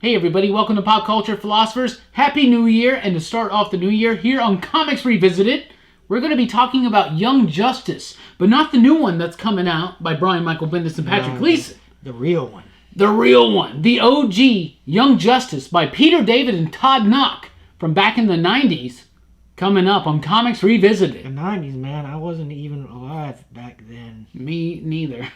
Hey everybody, welcome to Pop Culture Philosophers. Happy New Year, and to start off the new year, here on Comics Revisited, we're going to be talking about Young Justice, but not the new one that's coming out by Brian Michael Bendis and Patrick Gleason. The real one. The real one. The OG Young Justice by Peter David and Todd Nauck from back in the 90s, coming up on Comics Revisited. The 90s, man. I wasn't even alive back then. Me neither.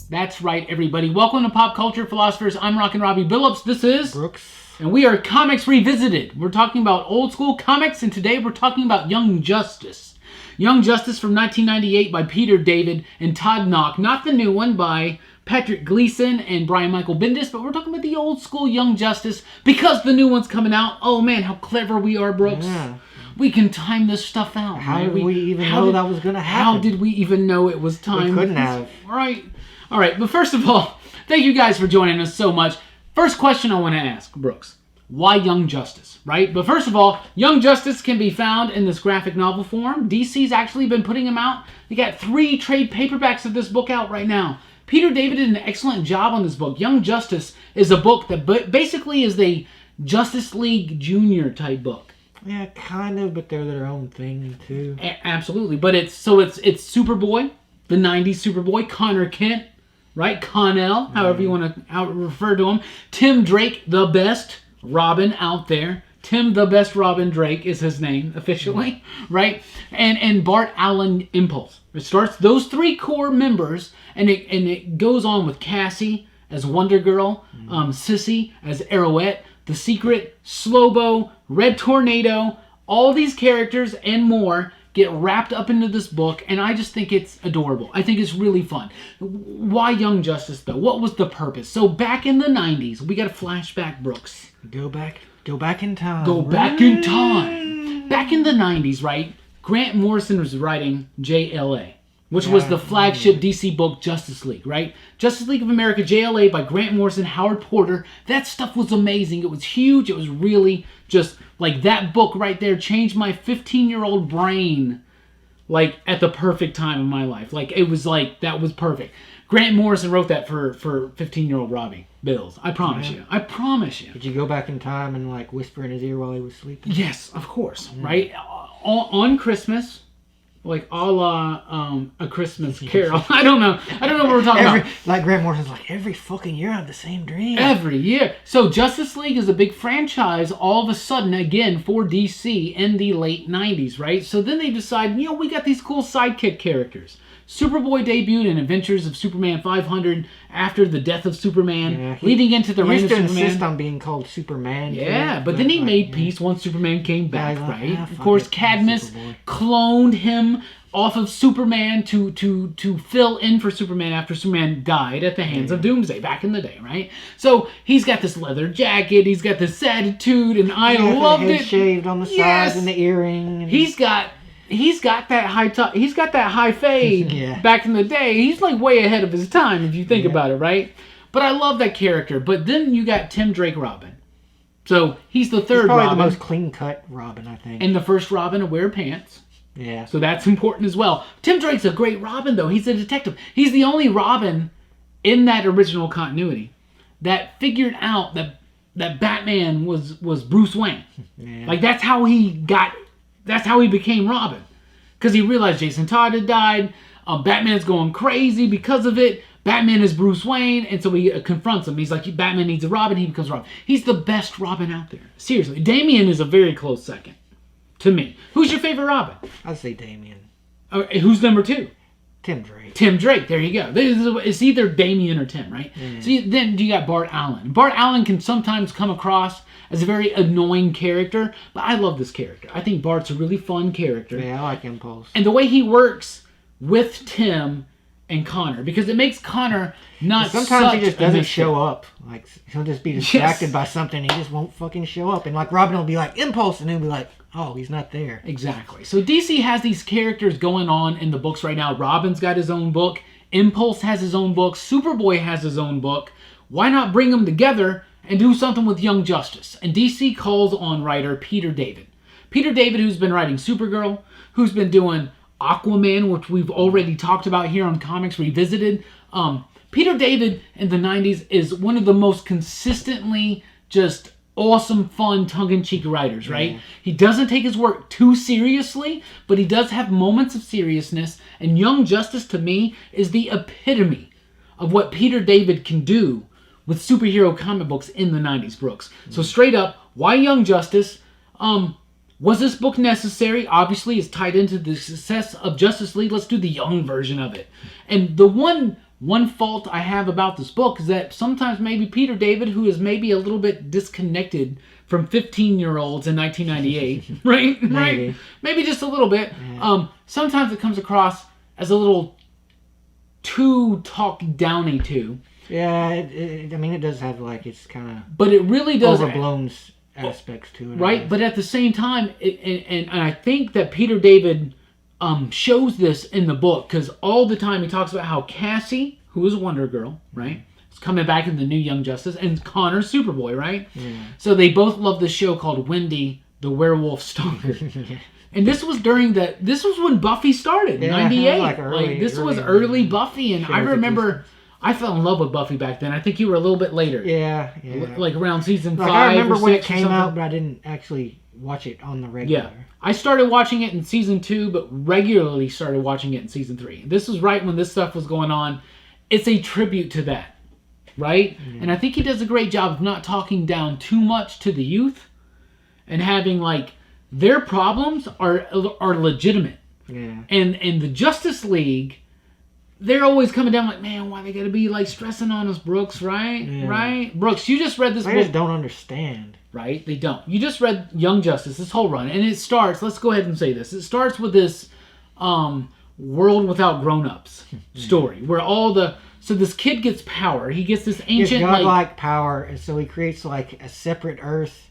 That's right, everybody. Welcome to Pop Culture Philosophers. I'm Rockin' Robbie Billups. This is Brooks. And we are Comics Revisited. We're talking about old school comics, and today we're talking about Young Justice. Young Justice from 1998 by Peter David and Todd Nauck. Not the new one by Patrick Gleason and Brian Michael Bendis, but we're talking about the old school Young Justice because the new one's coming out. Oh man, how clever we are, Brooks. Yeah. We can time this stuff out. How did we even know that was going to happen? How did we even know it was time? We couldn't have. Right. All right, but first of all, thank you guys for joining us so much. First question I want to ask, Brooks. Why Young Justice, right? But first of all, Young Justice can be found in this graphic novel form. DC's actually been putting them out. They got 3 trade paperbacks of this book out right now. Peter David did an excellent job on this book. Young Justice is a book that basically is a Justice League Junior type book. Yeah, kind of, but they're their own thing too. Absolutely, but it's Superboy, the 90s Superboy, Connor Kent, right? Connell, however you want to refer to him. Tim Drake, the best Robin out there. Tim the Best Robin Drake is his name officially, right? And Bart Allen Impulse. It starts those 3 core members, and it goes on with Cassie as Wonder Girl, Sissy as Arrowette, The Secret, Lobo, Red Tornado. All these characters and more get wrapped up into this book, and I just think it's adorable. I think it's really fun. Why Young Justice, though? What was the purpose? So back in the 90s, we got a flashback, Brooks. Go back in time. Go back in time. Back in the 90s, right? Grant Morrison was writing JLA, which was the flagship DC book Justice League, right? Justice League of America, JLA by Grant Morrison, Howard Porter. That stuff was amazing. It was huge. It was really just, like, that book right there changed my 15-year-old brain, like, at the perfect time in my life. Like, it was like, that was perfect. Grant Morrison wrote that for 15-year-old Robbie Bills. I promise you. I promise you. Did you go back in time and, like, whisper in his ear while he was sleeping? Yes, of course, right? On Christmas, like a la A Christmas Carol. I don't know what we're talking about. Like Grant Morrison's like, every fucking year I have the same dream. Every year. So Justice League is a big franchise all of a sudden, again, for DC in the late 90s, right? So then they decide, we got these cool sidekick characters. Superboy debuted in Adventures of Superman 500 after the death of Superman, leading into the reign of Superman. He used to insist on being called Superman. Yeah, but then he made peace once Superman came back, right? Of course, Cadmus cloned him off of Superman to fill in for Superman after Superman died at the hands of Doomsday back in the day, right? So he's got this leather jacket, he's got this attitude, and I loved it. Shaved on the sides and the earring. And He's got that high top. He's got that high fade back in the day. He's like way ahead of his time if you think about it, right? But I love that character. But then you got Tim Drake Robin. So he's the third probably Robin. The most clean-cut Robin, I think. And the first Robin to wear pants. Yeah. So that's important as well. Tim Drake's a great Robin, though. He's a detective. He's the only Robin in that original continuity that figured out that Batman was Bruce Wayne. Yeah. Like that's how he became Robin. Because he realized Jason Todd had died. Batman's going crazy because of it. Batman is Bruce Wayne. And so he confronts him. He's like, Batman needs a Robin. He becomes Robin. He's the best Robin out there. Seriously. Damian is a very close second to me. Who's your favorite Robin? I'd say Damian. Who's number 2? Tim Drake. Tim Drake. There you go. It's either Damian or Tim, right? Yeah. So then you got Bart Allen. Bart Allen can sometimes come across as a very annoying character, but I love this character. I think Bart's a really fun character. Yeah, I like Impulse. And the way he works with Tim and Connor, because it makes Connor not sometimes he just doesn't show up. Like, he'll just be distracted by something, and he just won't fucking show up. And like Robin will be like, Impulse, and he'll be like, oh, he's not there. Exactly. So DC has these characters going on in the books right now. Robin's got his own book. Impulse has his own book. Superboy has his own book. Why not bring them together and do something with Young Justice? And DC calls on writer Peter David. Peter David, who's been writing Supergirl, who's been doing Aquaman, which we've already talked about here on Comics Revisited. Peter David in the 90s is one of the most consistently just awesome, fun, tongue-in-cheek writers, right? Yeah. He doesn't take his work too seriously, but he does have moments of seriousness, and Young Justice, to me, is the epitome of what Peter David can do with superhero comic books in the 90s, Brooks. So straight up, why Young Justice? Was this book necessary? Obviously, it's tied into the success of Justice League. Let's do the young version of it. And the one fault I have about this book is that sometimes maybe Peter David, who is maybe a little bit disconnected from 15-year-olds in 1998, right? Maybe. Maybe just a little bit. Yeah. Sometimes it comes across as a little too talked downy to. Yeah, it does have like it's kind of. But it really does overblown aspects to it, right? But at the same time, and I think that Peter David shows this in the book, because all the time he talks about how Cassie, who is Wonder Girl, right, is coming back in the new Young Justice, and Connor's Superboy, right? Yeah. So they both love this show called Wendy, the Werewolf Stalker. And this was when Buffy started, 98. This was early Buffy, and I remember I fell in love with Buffy back then. I think you were a little bit later. Yeah. Like around season 5 I remember or 6 when it came or out, but I didn't actually watch it on the regular. Yeah. I started watching it in season 2, but regularly started watching it in season 3. This was right when this stuff was going on. It's a tribute to that, right? Mm-hmm. And I think he does a great job of not talking down too much to the youth and having like their problems are legitimate. Yeah. And the Justice League, they're always coming down like, man, why they gotta be like stressing on us, Brooks, right? Yeah. Right? Brooks, you just read this book. I just don't understand. Right? They don't. You just read Young Justice, this whole run, and it starts, let's go ahead and say this, it starts with this world without grown-ups story, where so this kid gets power, he gets this ancient... He gets godlike power, and so he creates like a separate Earth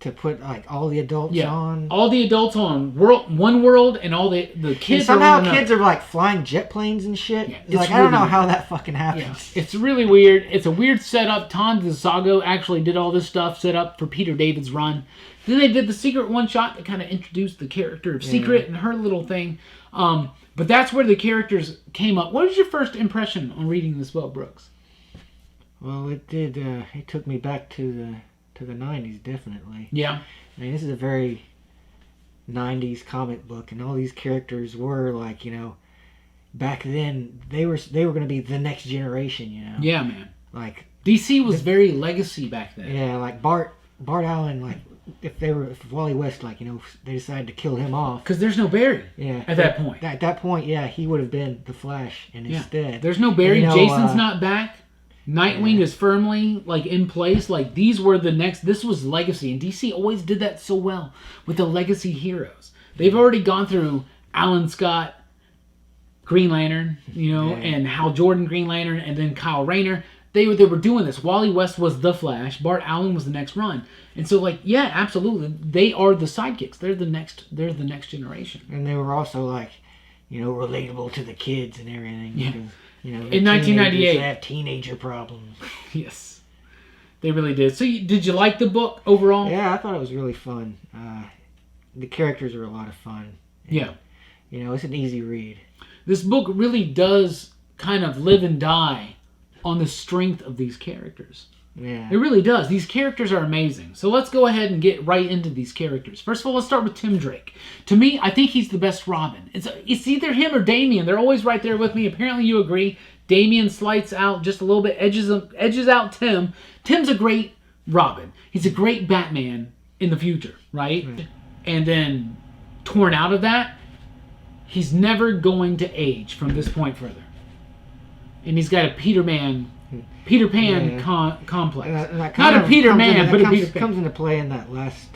to put like all the adults on. All the adults on one world, and all the kids. And somehow kids are like flying jet planes and shit. Yeah, like, I don't know how that fucking happens. Yeah. It's really weird. It's a weird setup. Todd Nauck actually did all this stuff set up for Peter David's run. Then they did the Secret one shot to kind of introduce the character of Secret and her little thing. But that's where the characters came up. What was your first impression on reading this book, Brooks? Well, it did. It took me back to the 90s, definitely. Yeah. I mean, this is a very 90s comic book, and all these characters were like, back then they were going to be the next generation, Yeah, man. Like DC was very legacy back then. Yeah, like Bart Allen, like if Wally West, like they decided to kill him off because there's no Barry. Yeah. At that point. At that point, yeah, he would have been the Flash, and instead there's no Barry. Jason's not back. Nightwing is firmly like in place. Like these were the next. This was legacy, and DC always did that so well with the legacy heroes. They've already gone through Alan Scott, Green Lantern, and Hal Jordan, Green Lantern, and then Kyle Rayner. They were doing this. Wally West was the Flash. Bart Allen was the next run, and so absolutely, they are the sidekicks. They're the next generation. And they were also like, relatable to the kids and everything. Yeah. Because, in 1998, they have teenager problems. Yes, they really did. So, did you like the book overall? Yeah, I thought it was really fun. The characters are a lot of fun. And, it's an easy read. This book really does kind of live and die on the strength of these characters. Yeah. It really does. These characters are amazing. So let's go ahead and get right into these characters. First of all, let's start with Tim Drake. To me, I think he's the best Robin. It's either him or Damian. They're always right there with me. Apparently you agree. Damian slights out just a little bit, edges out Tim. Tim's a great Robin. He's a great Batman in the future, right? And then torn out of that, he's never going to age from this point further. And he's got a Peter Pan complex. Not a Peter Man, but a Peter Pan. Comes into play in that last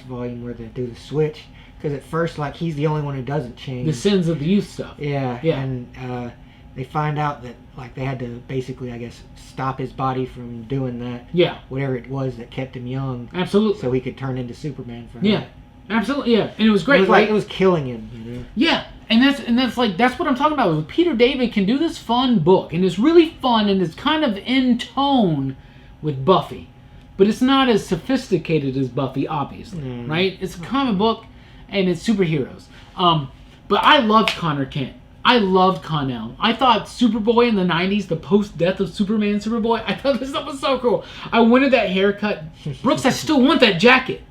volume where they do the switch. Because at first, like, he's the only one who doesn't change. The sins of the youth stuff. Yeah. And they find out that, like, they had to basically, I guess, stop his body from doing that. Yeah. Whatever it was that kept him young. Absolutely. So he could turn into Superman for that. Absolutely, yeah. And it was great, it was right? It was killing him, Yeah. And that's what I'm talking about. Peter David can do this fun book, and it's really fun, and it's kind of in tone with Buffy. but it's not as sophisticated as Buffy, obviously, right? It's a comic book, and it's superheroes. But I loved Connor Kent. I loved Connell. I thought Superboy in the 90s, the post-death of Superman Superboy, I thought this stuff was so cool. I wanted that haircut. Brooks, I still want that jacket.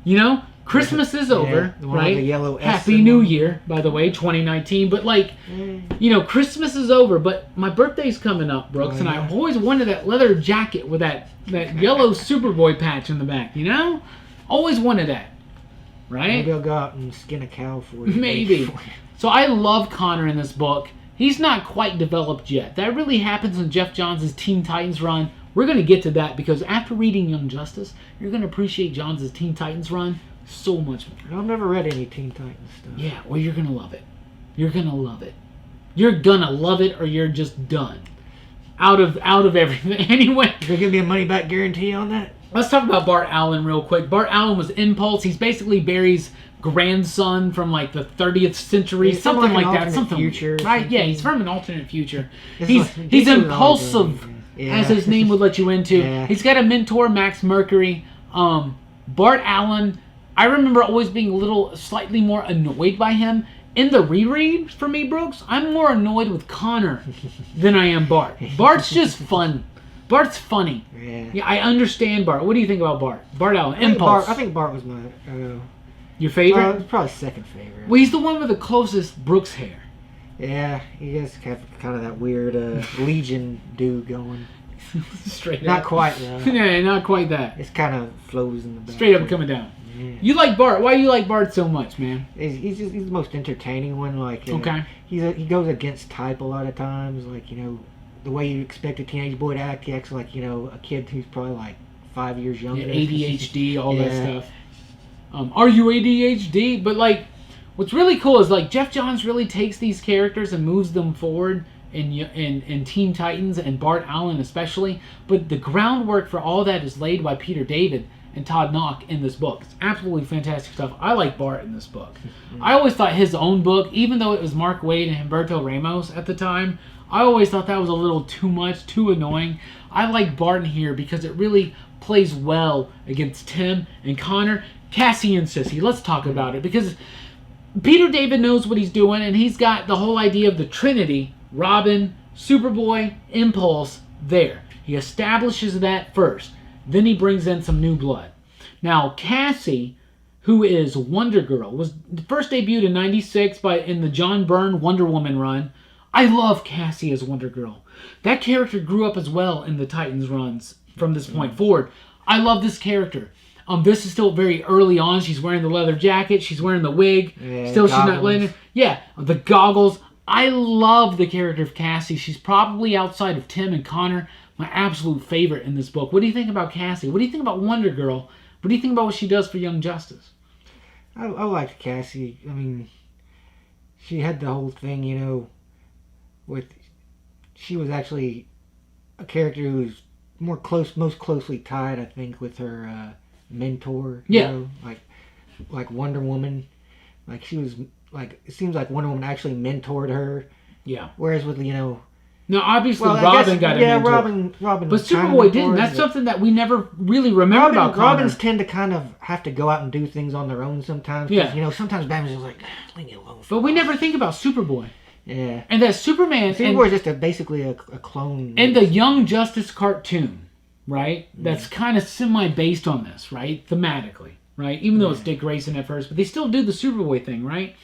You know? Christmas is over, right? The yellow Happy New Year, by the way, 2019. But, like, you know, Christmas is over, but my birthday's coming up, Brooks, and I always wanted that leather jacket with that yellow Superboy patch in the back, you know? Always wanted that, right? Maybe I'll go out and skin a cow for you. Maybe. So I love Connor in this book. He's not quite developed yet. That really happens in Jeff Johns' Teen Titans run. We're going to get to that because after reading Young Justice, you're going to appreciate Johns' Teen Titans run so much more. I've never read any Teen Titans stuff. Yeah, well, you're going to love it. You're going to love it. You're going to love it or you're just done. Out of everything. Anyway. You're going to give me a money-back guarantee on that? Let's talk about Bart Allen real quick. Bart Allen was Impulse. He's basically Barry's grandson from like the 30th century, something like that. Something future, right? Yeah, he's from an alternate future. He's impulsive, as his name would let you into. Yeah. He's got a mentor, Max Mercury. Bart Allen, I remember always being slightly more annoyed by him. In the reread, for me, Brooks, I'm more annoyed with Connor than I am Bart. Bart's just fun. Bart's funny. Yeah, I understand Bart. What do you think about Bart? Bart Allen, Impulse. I think Bart was my... your favorite? Probably second favorite. Well, he's the one with the closest Brooks hair. Yeah, he does have kind of that weird Legion dude going. Straight up. Not quite, though. Yeah, not quite that. It's kind of flows in the back. Straight up coming down. Yeah. You like Bart. Why do you like Bart so much, man? He's the most entertaining one. Like, okay. He goes against type a lot of times. Like, you know, the way you expect a teenage boy to act, he acts like, you know, a kid who's probably like 5 years younger. Yeah, ADHD, all that stuff. Are you ADHD? But like, what's really cool is like Jeff Johns really takes these characters and moves them forward in Teen Titans and Bart Allen especially. But the groundwork for all that is laid by Peter David and Todd Nauck in this book. It's absolutely fantastic stuff. I like Bart in this book. I always thought his own book, even though it was Mark Waid and Humberto Ramos at the time, I always thought that was a little too much, too annoying. I like Bart in here because it really plays well against Tim and Connor. Cassie and Sissy, let's talk about it, because Peter David knows what he's doing, and he's got the whole idea of the Trinity, Robin, Superboy, Impulse, there. He establishes that first. Then he brings in some new blood. Now, Cassie, who is Wonder Girl, was first debuted in '96 in the John Byrne Wonder Woman run. I love Cassie as Wonder Girl. That character grew up as well in the Titans runs from this point forward. I love this character. This is still very early on. She's wearing the leather jacket. She's wearing the wig. Yeah, still, she's not letting it. Yeah, the goggles. I love the character of Cassie. She's probably, outside of Tim and Connor, my absolute favorite in this book. What do you think about Cassie? What do you think about Wonder Girl? What do you think about what she does for Young Justice? I liked Cassie. I mean, she had the whole thing, you know, she was actually a character who was most closely tied, I think, with her mentor. You know, like Wonder Woman. Like, she was, like, it seems like Wonder Woman actually mentored her. Yeah. Whereas with, you know... Now, obviously, Robin got a mentor. Robin. But Superboy didn't. That's something that we never really remember about Connor. Robins tend to kind of have to go out and do things on their own sometimes. Yeah. You know, sometimes Batman's just like, leave me alone. But we never think about Superboy. Yeah. And that Superman... Superboy's just basically a clone. And the Young Justice cartoon, right? That's kind of semi-based on this, right? Thematically, right? Even though it's Dick Grayson at first. But they still do the Superboy thing, right?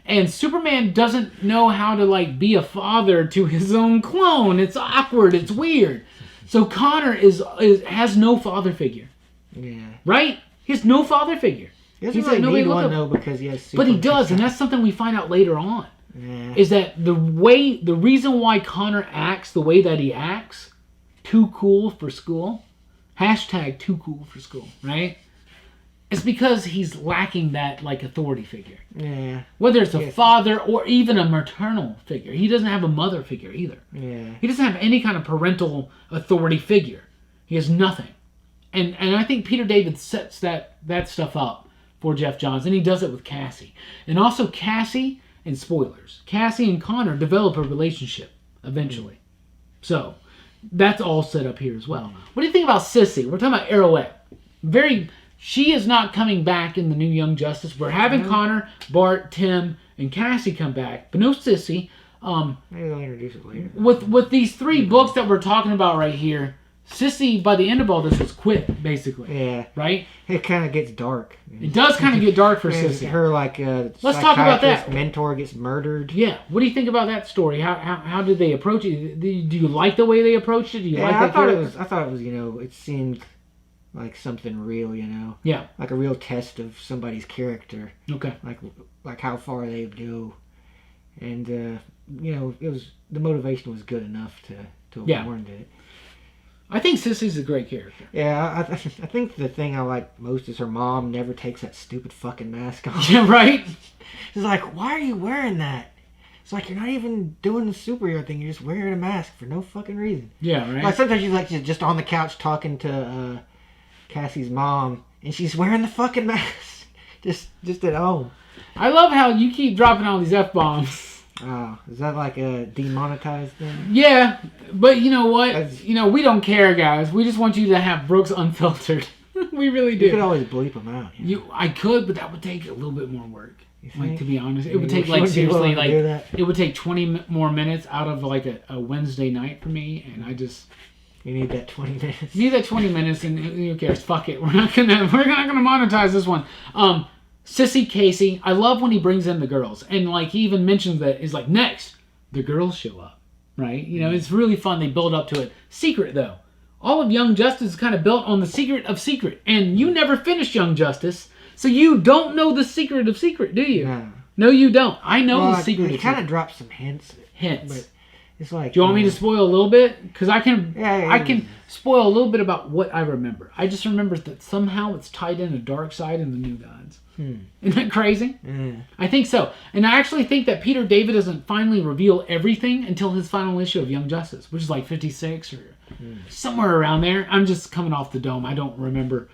And Superman doesn't know how to, like, be a father to his own clone. It's awkward. It's weird. So Connor has no father figure. Yeah. Right? He has no father figure. He's like nobody need one, though, because he has Superman. But he does, and that's something we find out later on. Yeah. Is that the reason why Connor acts the way that he acts, too cool for school, hashtag too cool for school, right? It's because he's lacking that, like, authority figure. Yeah. Whether it's a father or even a maternal figure. He doesn't have a mother figure either. Yeah. He doesn't have any kind of parental authority figure. He has nothing. And I think Peter David sets that stuff up for Jeff Johns, and he does it with Cassie. And also Cassie, and spoilers, Cassie and Connor develop a relationship eventually. So, That's all set up here as well. What do you think about Sissy? We're talking about Arrowette. She is not coming back in the new Young Justice. We're having Connor, Bart, Tim, and Cassie come back, but no Sissy. Maybe they'll introduce it later. With these 3 books that we're talking about right here, Sissy, by the end of all this, was quit, basically. Yeah. Right? It kind of gets dark. It does kind of get dark for Sissy. Her, let's talk about that. Mentor gets murdered. Yeah. What do you think about that story? How did they approach it? Do you like the way they approached it? Do you like that I thought it was, it seemed like something real, Yeah. Like a real test of somebody's character. Okay. Like how far they go. And, it was, the motivation was good enough to warrant it. I think Sissy's a great character. Yeah, I think the thing I like most is her mom never takes that stupid fucking mask off. Yeah, right? She's like, why are you wearing that? It's like, you're not even doing the superhero thing. You're just wearing a mask for no fucking reason. Yeah, right? Like, sometimes she's just on the couch talking to Cassie's mom, and she's wearing the fucking mask. just at home. I love how you keep dropping all these F-bombs. Oh, is that like a demonetized thing? Yeah, but you know what? We don't care, guys. We just want you to have Brooks unfiltered. We really do. You could always bleep them out. I could, but that would take a little bit more work. To be honest, it would take seriously it would take 20 more minutes out of a Wednesday night for me, and I just. You need that 20 minutes. You need that 20 minutes, and who cares? Fuck it. We're not gonna monetize this one. Sissy, Casey, I love when he brings in the girls. And, he even mentions that, is next, the girls show up, right? It's really fun. They build up to it. Secret, though. All of Young Justice is kind of built on the secret of Secret. And you never finished Young Justice, so you don't know the secret of Secret, do you? No, you don't. I know the secret of Secret. It kind of drops some hints. But it's like... Do you want me to spoil a little bit? Because I can spoil a little bit about what I remember. I just remember that somehow it's tied in a dark side in the New Gods. Isn't that crazy? I think so. And I actually think that Peter David doesn't finally reveal everything until his final issue of Young Justice, which is 56 or somewhere around there. I'm just coming off the dome. I don't remember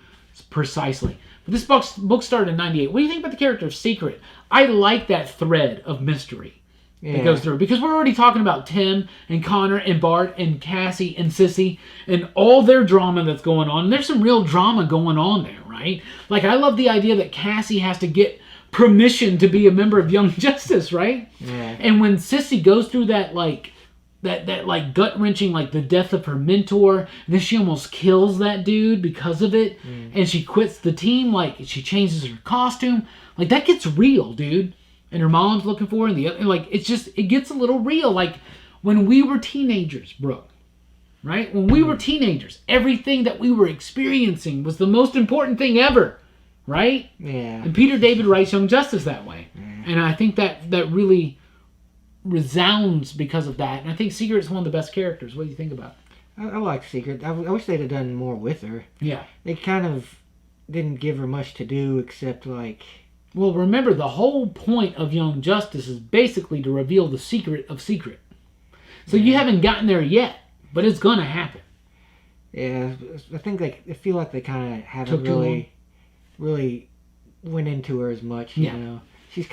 precisely. But this book started in 98. What do you think about the character of Secret? I like that thread of mystery that goes through. Because we're already talking about Tim and Connor and Bart and Cassie and Sissy and all their drama that's going on. And there's some real drama going on there, right? I love the idea that Cassie has to get permission to be a member of Young Justice, right? Yeah. And when Sissy goes through that gut-wrenching, the death of her mentor, and then she almost kills that dude because of it, and she quits the team, she changes her costume, that gets real, dude. And her mom's looking for her, and it gets a little real. When we were teenagers, Brooke, right? When we were teenagers, everything that we were experiencing was the most important thing ever, right? Yeah. And Peter David writes Young Justice that way. Yeah. And I think that really resounds because of that. And I think Secret is one of the best characters. What do you think about it? I like Secret. I wish they'd have done more with her. Yeah. They kind of didn't give her much to do except Well, remember, the whole point of Young Justice is basically to reveal the secret of Secret. So you haven't gotten there yet, but it's going to happen. Yeah, I think I feel like they kind of haven't really went into her as much, you know. She's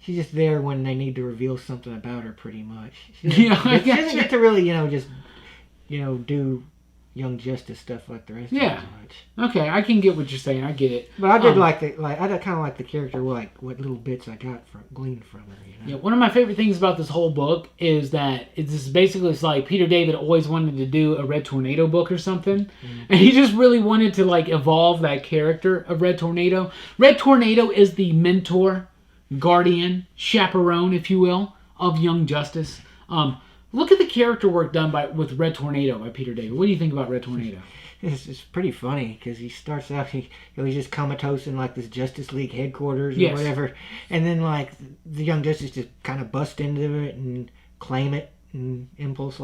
just there when they need to reveal something about her, pretty much. She doesn't get to really, just, do Young Justice stuff like the rest of them much. Okay, I can get what you're saying. I get it. But I did I kind of like the character, what little bits I gleaned from her. Yeah, one of my favorite things about this whole book is that it's Peter David always wanted to do a Red Tornado book or something, and he just really wanted to evolve that character of Red Tornado. Red Tornado is the mentor, guardian, chaperone, if you will, of Young Justice. Look at the character work done with Red Tornado by Peter David. What do you think about Red Tornado? It's pretty funny because he starts out, he's just comatose in this Justice League headquarters or whatever, and then the Young Justice just kind of bust into it and claim it, and Impulse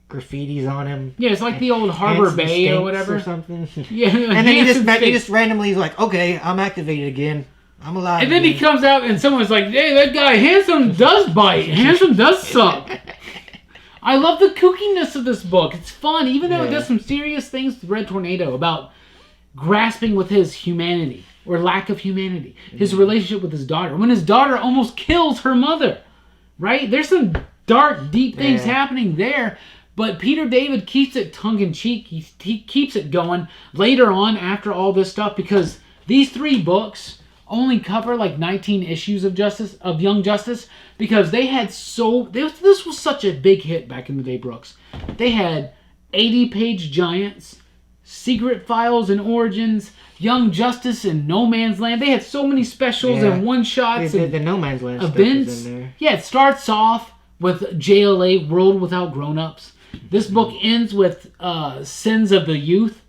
graffitis on him. Yeah, it's like the old Harbor Bay or whatever. Or something. Yeah, and then he just randomly is okay, I'm activated again. I'm alive. And then he comes out and someone's like, hey, that guy Handsome does bite. Handsome does suck. I love the kookiness of this book. It's fun, even though it does some serious things with Red Tornado about grasping with his humanity or lack of humanity. His relationship with his daughter. When his daughter almost kills her mother, right? There's some dark, deep things happening there. But Peter David keeps it tongue-in-cheek. He keeps it going later on after all this stuff, because these 3 books only cover like 19 issues of Young Justice, because they had this was such a big hit back in the day, Brooks. They had 80-page giants, Secret Files and Origins, Young Justice and No Man's Land. They had so many specials and one-shots. The No Man's Land events. Stuff is in there. Yeah, it starts off with JLA, World Without Grown-Ups. This book ends with Sins of the Youth,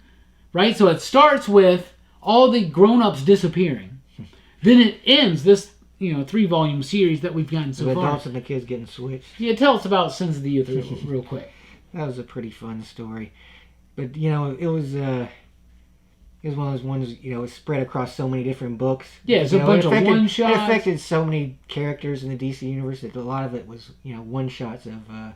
right? So it starts with all the grown-ups disappearing. Then it ends this 3-volume series that we've gotten so far. The adults and the kids getting switched. Yeah, tell us about Sins of the Youth real quick. That was a pretty fun story. But, it was one of those ones, it was spread across so many different books. Yeah, it's a bunch of one-shots. It affected so many characters in the DC universe that a lot of it was, one-shots of,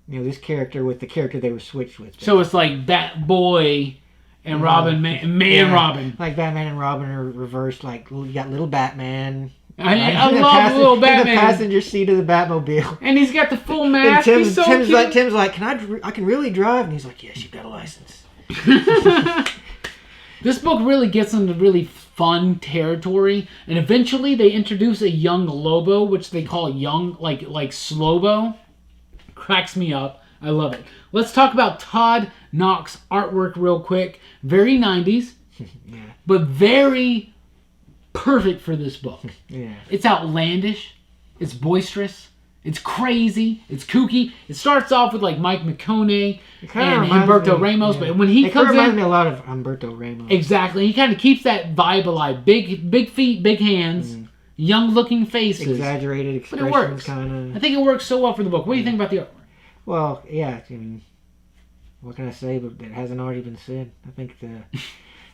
this character with the character they were switched with. So it's like Batboy and Robin, Robin. Like Batman and Robin are reversed. Like, you got little Batman. I love little Batman. In the passenger seat of the Batmobile. And he's got the full mask. Tim's like, I can really drive? And he's like, yes, you've got a license. This book really gets into really fun territory, and eventually they introduce a young Lobo, which they call young, like Slobo. Cracks me up. I love it. Let's talk about Todd Nauck's artwork real quick. Very 90s, yeah, but very perfect for this book. Yeah, it's outlandish. It's boisterous. It's crazy. It's kooky. It starts off with like Mike McConaughey and Humberto Ramos, but when he comes in, it reminds me a lot of Humberto Ramos. Exactly. He kind of keeps that vibe alive. Big feet, big hands, young-looking faces, exaggerated expressions. But it works. Kinda. I think it works so well for the book. What do you think about the artwork? Well, yeah. I mean, what can I say? But it hasn't already been said. I think that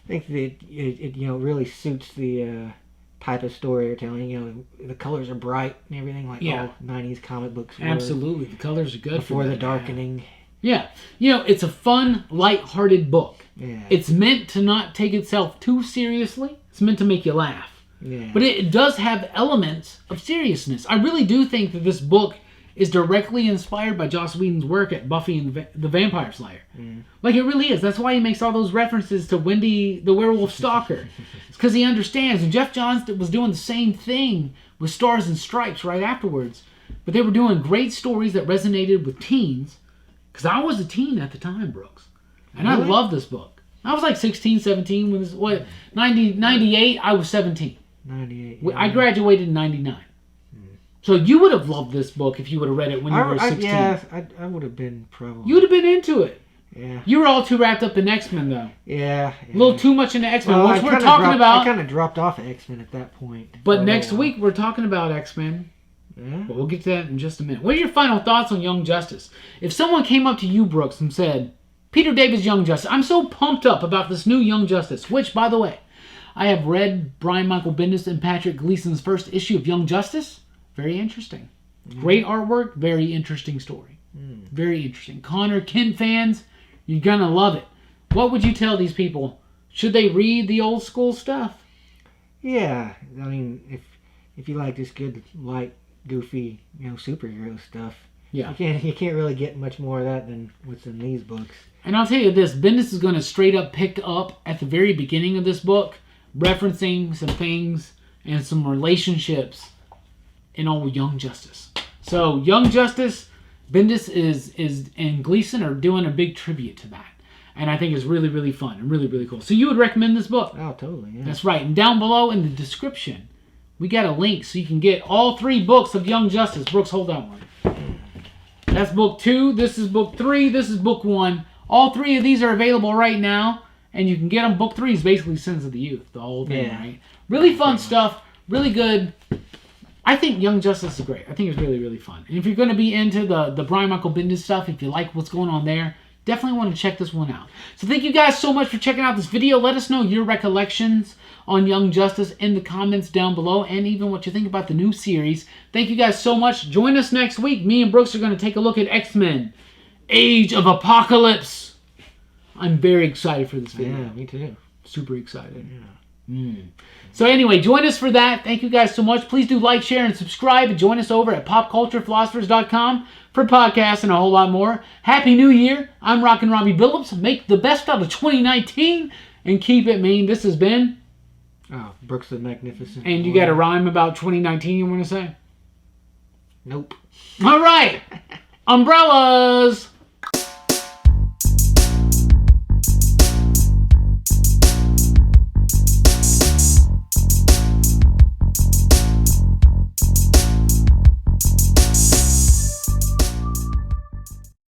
it really suits the type of story you're telling. The colors are bright and everything, like all 90s comic books were. Absolutely. The colors are good. Before the darkening. Yeah. It's a fun, light-hearted book. Yeah. It's meant to not take itself too seriously. It's meant to make you laugh. Yeah. But it does have elements of seriousness. I really do think that this book is directly inspired by Joss Whedon's work at Buffy and the Vampire Slayer. Like, it really is. That's why he makes all those references to Wendy, the werewolf stalker. It's because he understands. And Jeff Johns was doing the same thing with Stars and Stripes right afterwards. But they were doing great stories that resonated with teens. Because I was a teen at the time, Brooks. And really? I loved this book. I was like 16, 17. When this, 98, I was 17. 98. Yeah. I graduated in 99. So you would have loved this book if you would have read it when you were 16. I would have been probably. You would have been into it. Yeah. You were all too wrapped up in X-Men, though. Yeah. A little too much into X-Men, well, which we're talking about. I kind of dropped off of X-Men at that point. But next week, we're talking about X-Men. Yeah. But we'll get to that in just a minute. What are your final thoughts on Young Justice? If someone came up to you, Brooks, and said, Peter David's Young Justice, I'm so pumped up about this new Young Justice, which, by the way, I have read Brian Michael Bendis and Patrick Gleason's first issue of Young Justice. Very interesting. Great artwork, very interesting story. Very interesting. Connor Kent fans, you're going to love it. What would you tell these people? Should they read the old school stuff? Yeah. I mean, if you like this good, light, goofy, superhero stuff, you can't really get much more of that than what's in these books. And I'll tell you this, Bendis is going to straight up pick up at the very beginning of this book, referencing some things and some relationships in old Young Justice. So Young Justice, Bendis and Gleason are doing a big tribute to that. And I think it's really, really fun and really, really cool. So you would recommend this book? Oh, totally, yeah. That's right. And down below in the description, we got a link so you can get all 3 books of Young Justice. Brooks, hold that one. That's book 2. This is book 3. This is book 1. All 3 of these are available right now. And you can get them. Book 3 is basically Sins of the Youth. The whole thing, right? Really fun stuff. Really good. I think Young Justice is great. I think it's really, really fun. And if you're going to be into the Brian Michael Bendis stuff, if you like what's going on there, definitely want to check this one out. So thank you guys so much for checking out this video. Let us know your recollections on Young Justice in the comments down below, and even what you think about the new series. Thank you guys so much. Join us next week. Me and Brooks are going to take a look at X-Men Age of Apocalypse. I'm very excited for this video. Yeah, me too. Super excited. Yeah. So anyway, join us for that. Thank you guys so much. Please do like, share, and subscribe. And join us over at popculturephilosophers.com for podcasts and a whole lot more. Happy New Year. I'm Rockin' Robbie Billups. Make the best out of 2019 and keep it mean. This has been... Brooks the Magnificent. And you got a rhyme about 2019 you want to say? Nope. All right. Umbrellas.